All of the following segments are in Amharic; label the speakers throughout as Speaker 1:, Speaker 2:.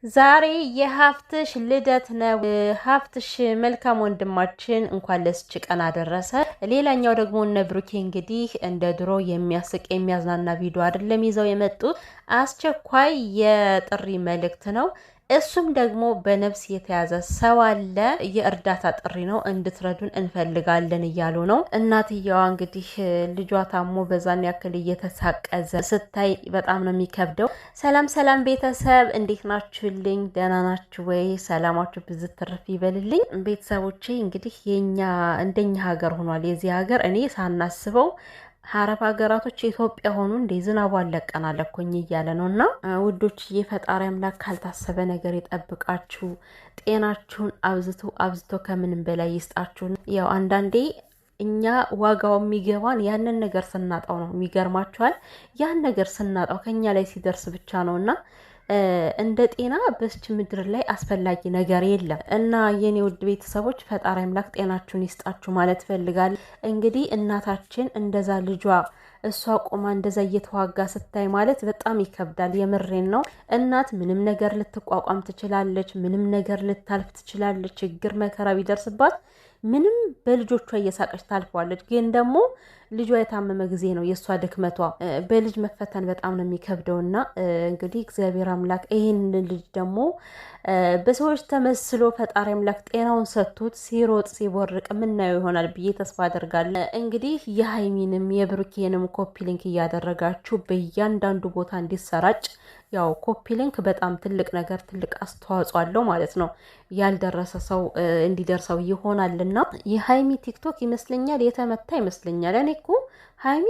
Speaker 1: ዛሬ የሀፍትሽ ልደት ነው። ሀፍትሽ መልካም ወንድማችን እንኳን ለስች ቀን አደረሰ። ሌላኛው ደግሞ እነ ብሩኬ እንግዲህ እንደ ድሮ የሚያስቅ የሚያዝናና ቪዲዮ አይደለም ይዘው የመጡት አስቸኳይ የጥሪ መልእክት ነው። እሱም ደግሞ በነፍስ የተያዘ ሰው አለ። የእርዳታ ጥሪ ነው፣ እንድትረዱን እንፈልጋለን እያሉ ነው። እናትየዋ እንግዲህ ልጇ ታሞ በዛን ያክል እየተሳቀዘ ስታይ በጣም ነው የሚከብደው። ሰላም ሰላም ቤተሰብ እንዴት ናችሁልኝ? ደህና ናችሁ ወይ? ሰላማችሁ ብዝት ትርፍ ይበልልኝ። ቤተሰቦቼ እንግዲህ የኛ እንደኛ ሀገር ሆኗል። የዚህ ሀገር እኔ ሳናስበው አረብ ሀገራቶች ኢትዮጵያ ሆኑ እንደ ዝናቡ አለቀናል እኮኝ እያለ ነው። እና ውዶች የፈጣሪ አምላክ ካልታሰበ ነገር ይጠብቃችሁ፣ ጤናችሁን አብዝቶ ከምንም በላይ ይስጣችሁ። ያው አንዳንዴ እኛ ዋጋው የሚገባን ያንን ነገር ስናጣው ነው። የሚገርማችኋል፣ ያን ነገር ስናጣው ከኛ ላይ ሲደርስ ብቻ ነውና እንደ ጤና በስች ምድር ላይ አስፈላጊ ነገር የለም። እና የኔ ውድ ቤተሰቦች ፈጣሪ አምላክ ጤናችሁን ይስጣችሁ ማለት ፈልጋለሁ። እንግዲህ እናታችን እንደዛ ልጇ እሷ ቆማ እንደዛ እየተዋጋ ስታይ ማለት በጣም ይከብዳል። የምሬን ነው። እናት ምንም ነገር ልትቋቋም ትችላለች፣ ምንም ነገር ልታልፍ ትችላለች። ችግር መከራ ቢደርስባት ምንም በልጆቿ እየሳቀች ታልፈዋለች። ግን ደግሞ ልጇ የታመመ ጊዜ ነው የእሷ ድክመቷ። በልጅ መፈተን በጣም ነው የሚከብደውና እንግዲህ እግዚአብሔር አምላክ ይህን ልጅ ደግሞ በሰዎች ተመስሎ ፈጣሪ አምላክ ጤናውን ሰጥቶት ሲሮጥ ሲቦርቅ የምናየው ይሆናል ብዬ ተስፋ አደርጋለሁ። እንግዲህ የሀይሚንም የብሩኬንም ኮፒ ሊንክ እያደረጋችሁ በእያንዳንዱ ቦታ እንዲሰራጭ ያው ኮፒ ሊንክ በጣም ትልቅ ነገር ትልቅ አስተዋጽኦ አለው ማለት ነው። ያልደረሰ ሰው እንዲደርሰው ይሆናልና የሀይሚ ቲክቶክ ይመስለኛል የተመታ ይመስለኛል። እኔ እኮ ሀይሚ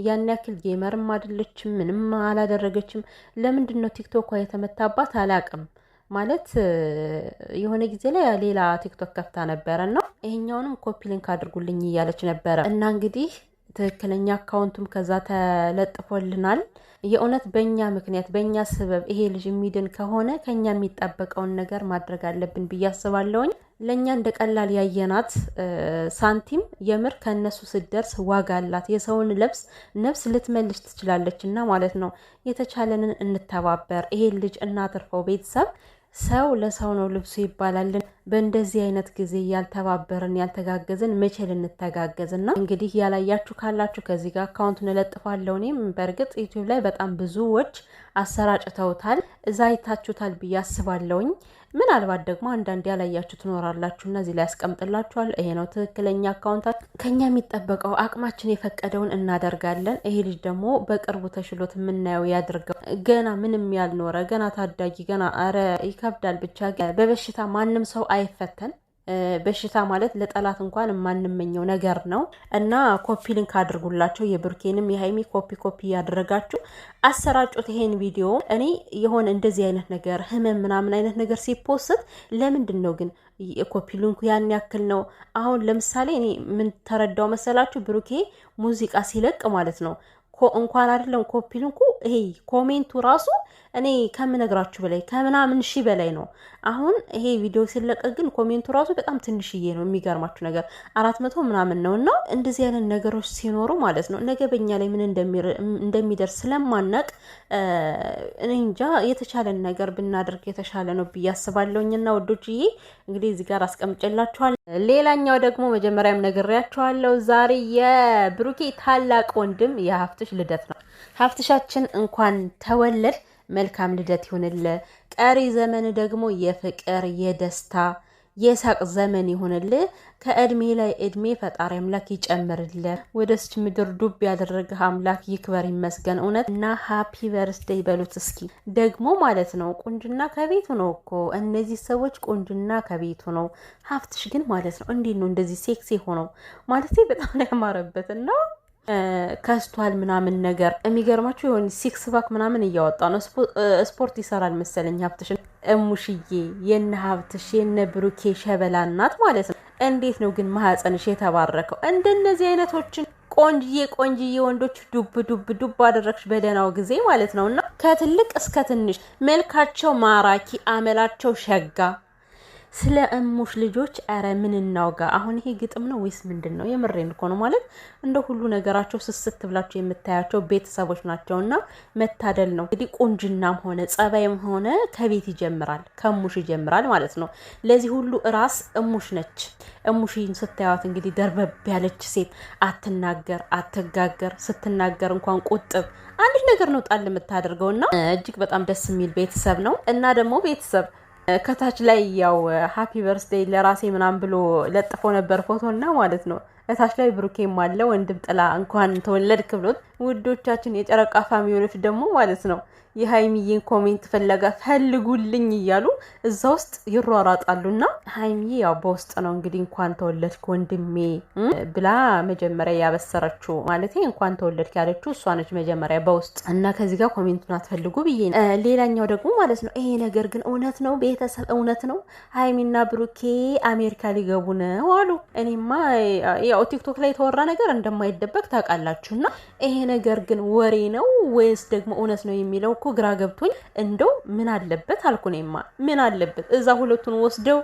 Speaker 1: ያን ያክል ጌመርም አይደለችም፣ ምንም አላደረገችም። ለምንድን ነው ቲክቶኳ የተመታባት አላቅም። ማለት የሆነ ጊዜ ላይ ሌላ ቲክቶክ ከፍታ ነበረና ይሄኛውንም ኮፒ ሊንክ አድርጉልኝ እያለች ነበረ እና እንግዲህ ትክክለኛ አካውንቱም ከዛ ተለጥፎልናል። የእውነት በእኛ ምክንያት በእኛ ስበብ ይሄ ልጅ የሚድን ከሆነ ከኛ የሚጠበቀውን ነገር ማድረግ አለብን ብዬ አስባለሁኝ። ለእኛ እንደ ቀላል ያየናት ሳንቲም የምር ከእነሱ ስትደርስ ዋጋ አላት። የሰውን ነፍስ ልትመልስ ትችላለች እና ማለት ነው የተቻለንን እንተባበር፣ ይሄ ልጅ እናትርፈው። ቤተሰብ ሰው ለሰው ነው ልብሱ ይባላልን። በእንደዚህ አይነት ጊዜ ያልተባበርን ያልተጋገዝን መቼ ልንተጋገዝና? እንግዲህ ያላያችሁ ካላችሁ ከዚህ ጋር አካውንቱን እለጥፋለሁ። እኔም በእርግጥ ዩቲዩብ ላይ በጣም ብዙዎች አሰራጭተውታል፣ እዛ አይታችሁታል ብዬ አስባለሁኝ። ምናልባት ደግሞ አንዳንድ ያላያችሁ ትኖራላችሁና እዚህ ላይ ያስቀምጥላችኋል። ይሄ ነው ትክክለኛ አካውንታችን። ከኛ የሚጠበቀው አቅማችን የፈቀደውን እናደርጋለን። ይሄ ልጅ ደግሞ በቅርቡ ተሽሎት የምናየው ያድርገው። ገና ምንም ያልኖረ ገና ታዳጊ ገና አረ ይከብዳል። ብቻ በበሽታ ማንም ሰው አይፈተን። በሽታ ማለት ለጠላት እንኳን የማንመኘው ነገር ነው እና ኮፒ ሊንክ አድርጉላቸው። የብሩኬንም የሀይሚ ኮፒ ያደረጋችሁ አሰራጩት ይሄን ቪዲዮ። እኔ የሆነ እንደዚህ አይነት ነገር ህመም ምናምን አይነት ነገር ሲፖስት ለምንድን ነው ግን ኮፒ ሊንኩ ያን ያክል ነው? አሁን ለምሳሌ እኔ ምን ተረዳው መሰላችሁ? ብሩኬ ሙዚቃ ሲለቅ ማለት ነው እንኳን አይደለም ኮፒ ሊንኩ ይሄ ኮሜንቱ ራሱ እኔ ከምነግራችሁ በላይ ከምናምን ሺህ በላይ ነው። አሁን ይሄ ቪዲዮ ሲለቀቅ ግን ኮሜንቱ ራሱ በጣም ትንሽዬ ነው። የሚገርማችሁ ነገር 400 ምናምን ነው። እና እንደዚህ አይነት ነገሮች ሲኖሩ ማለት ነው ነገ በኛ ላይ ምን እንደሚደርስ ስለማናቅ እኔ እንጃ የተቻለን ነገር ብናደርግ የተሻለ ነው ብዬ አስባለሁኝና ወዶችዬ እንግዲህ እዚህ ጋር አስቀምጬላችኋል። ሌላኛው ደግሞ መጀመሪያም ነግሬያችኋለሁ። ዛሬ የብሩኬ ታላቅ ወንድም የሀፍትሽ ልደት ነው። ሀፍትሻችን እንኳን ተወለድ፣ መልካም ልደት ይሁንል። ቀሪ ዘመን ደግሞ የፍቅር የደስታ የሳቅ ዘመን ይሁንል። ከእድሜ ላይ እድሜ ፈጣሪ አምላክ ይጨምርል። ወደስች ምድር ዱብ ያደረገህ አምላክ ይክበር ይመስገን። እውነት እና ሃፒ በርስዴይ በሉት እስኪ ደግሞ ማለት ነው። ቁንጅና ከቤቱ ነው እኮ እነዚህ ሰዎች ቁንጅና ከቤቱ ነው። ሀፍትሽ ግን ማለት ነው እንዴት ነው እንደዚህ ሴክሲ ሆነው ማለት በጣም ነው ያማረበት እና ከስቷል ምናምን ነገር። የሚገርማችሁ የሆነ ሲክስ ባክ ምናምን እያወጣ ነው። ስፖርት ይሰራል መሰለኝ ሀብትሽ። እሙሽዬ የነ ሀብትሽ የነ ብሩኬ ሸበላ እናት ማለት ነው። እንዴት ነው ግን ማህፀንሽ የተባረከው? እንደነዚህ አይነቶችን ቆንጅዬ ወንዶች ዱብ አደረግሽ በደህናው ጊዜ ማለት ነውና ከትልቅ እስከ ትንሽ መልካቸው ማራኪ አመላቸው ሸጋ ስለ እሙሽ ልጆች አረ ምን እናውጋ? አሁን ይሄ ግጥም ነው ወይስ ምንድነው? የምሬን እኮ ነው ማለት እንደ ሁሉ ነገራቸው ስስት ብላቸው የምታያቸው ቤተሰቦች ናቸውና መታደል ነው። እንግዲህ ቁንጅናም ሆነ ጸባይም ሆነ ከቤት ይጀምራል፣ ከእሙሽ ይጀምራል ማለት ነው። ለዚህ ሁሉ ራስ እሙሽ ነች። እሙሽን ስታዩት እንግዲህ ደርበብ ያለች ሴት፣ አትናገር አትጋገር፣ ስትናገር እንኳን ቁጥብ አንዲት ነገር ነው ጣል የምታደርገውና እጅግ በጣም ደስ የሚል ቤተሰብ ነው። እና ደግሞ ቤተሰብ ከታች ላይ ያው ሃፒ በርዝዴይ ለራሴ ምናምን ብሎ ለጥፎ ነበር ፎቶና ማለት ነው። እታች ላይ ብሩኬም አለ ወንድም ጥላ እንኳን ተወለድክ ብሎት ውዶቻችን የጨረቃ ፋሚሊዎች ደግሞ ማለት ነው የሃይሚዬን ኮሜንት ፈለጋ ፈልጉልኝ እያሉ እዛ ውስጥ ይሯሯጣሉና ሃይሚዬ ያው በውስጥ ነው እንግዲህ እንኳን ተወለድክ ወንድሜ ብላ መጀመሪያ ያበሰረችው ማለት እንኳን ተወለድክ ያለችው እሷ ነች መጀመሪያ በውስጥ እና ከዚህ ጋር ኮሜንቱን አትፈልጉ ብዬ ሌላኛው ደግሞ ማለት ነው ይሄ ነገር ግን እውነት ነው ቤተሰብ እውነት ነው ሃይሚና ብሩኬ አሜሪካ ሊገቡ ነው አሉ። እኔማ ያው ቲክቶክ ላይ የተወራ ነገር እንደማይደበቅ ታውቃላችሁና ይሄ ነገር ግን ወሬ ነው ወይስ ደግሞ እውነት ነው የሚለው እኮ ግራ ገብቶኝ እንደው ምን አለበት አልኩኔማ ምን አለበት እዛ ሁለቱን ወስደው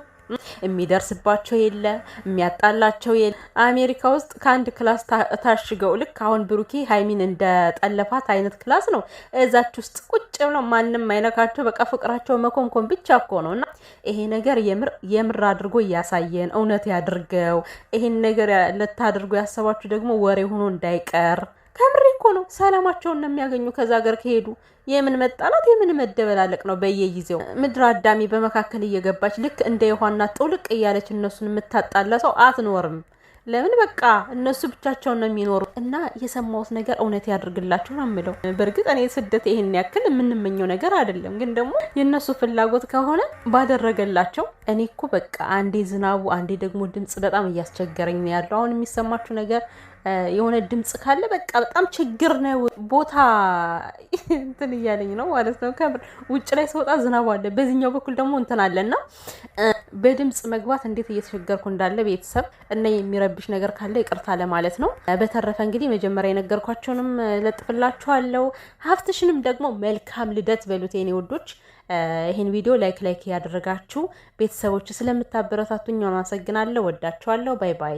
Speaker 1: የሚደርስባቸው የለ የሚያጣላቸው የለ አሜሪካ ውስጥ ከአንድ ክላስ ታሽገው ልክ አሁን ብሩኬ ሃይሚን እንደጠለፋት አይነት ክላስ ነው እዛች ውስጥ ቁጭ ብለው ማንም አይነካቸው በቃ ፍቅራቸው መኮንኮን ብቻ እኮ ነውና ይሄ ነገር የምር አድርጎ እያሳየን እውነት ያድርገው። ይሄን ነገር ልታድርጉ ያሰባችሁ ደግሞ ወሬ ሆኖ እንዳይቀር ከምሬ እኮ ነው ሰላማቸውን ነው የሚያገኙ ከዛ ሀገር ከሄዱ። የምን መጣላት የምን መደበላለቅ ነው በየጊዜው ምድር አዳሚ በመካከል እየገባች ልክ እንደ ዮሐና ጥውልቅ እያለች እነሱን የምታጣላ ሰው አትኖርም። ለምን በቃ እነሱ ብቻቸውን ነው የሚኖሩ እና የሰማሁት ነገር እውነት ያድርግላችሁ ነው የምለው። በእርግጥ እኔ ስደት ይሄን ያክል የምንመኘው ነገር አይደለም፣ ግን ደግሞ የነሱ ፍላጎት ከሆነ ባደረገላቸው። እኔ እኮ በቃ አንዴ ዝናቡ አንዴ ደግሞ ድምጽ በጣም እያስቸገረኝ ነው ያለው። አሁን የሚሰማችሁ ነገር የሆነ ድምጽ ካለ በቃ በጣም ችግር ነው። ቦታ እንትን እያለኝ ነው ማለት ነው። ከምር ውጭ ላይ ስወጣ ዝናቡ አለ፣ በዚህኛው በኩል ደግሞ እንትን አለና በድምጽ መግባት እንዴት እየተቸገርኩ እንዳለ ቤተሰብ እና የሚረብሽ ነገር ካለ ይቅርታ ለማለት ነው። በተረፈ እንግዲህ መጀመሪያ የነገርኳቸውንም ለጥፍላችኋለሁ። ሀፍትሽንም ደግሞ መልካም ልደት በሉት የኔ ውዶች። ይሄን ቪዲዮ ላይክ ያደረጋችሁ ቤተሰቦች ስለምታበረታቱኝ አመሰግናለሁ። ወዳችኋለሁ። ባይ ባይ።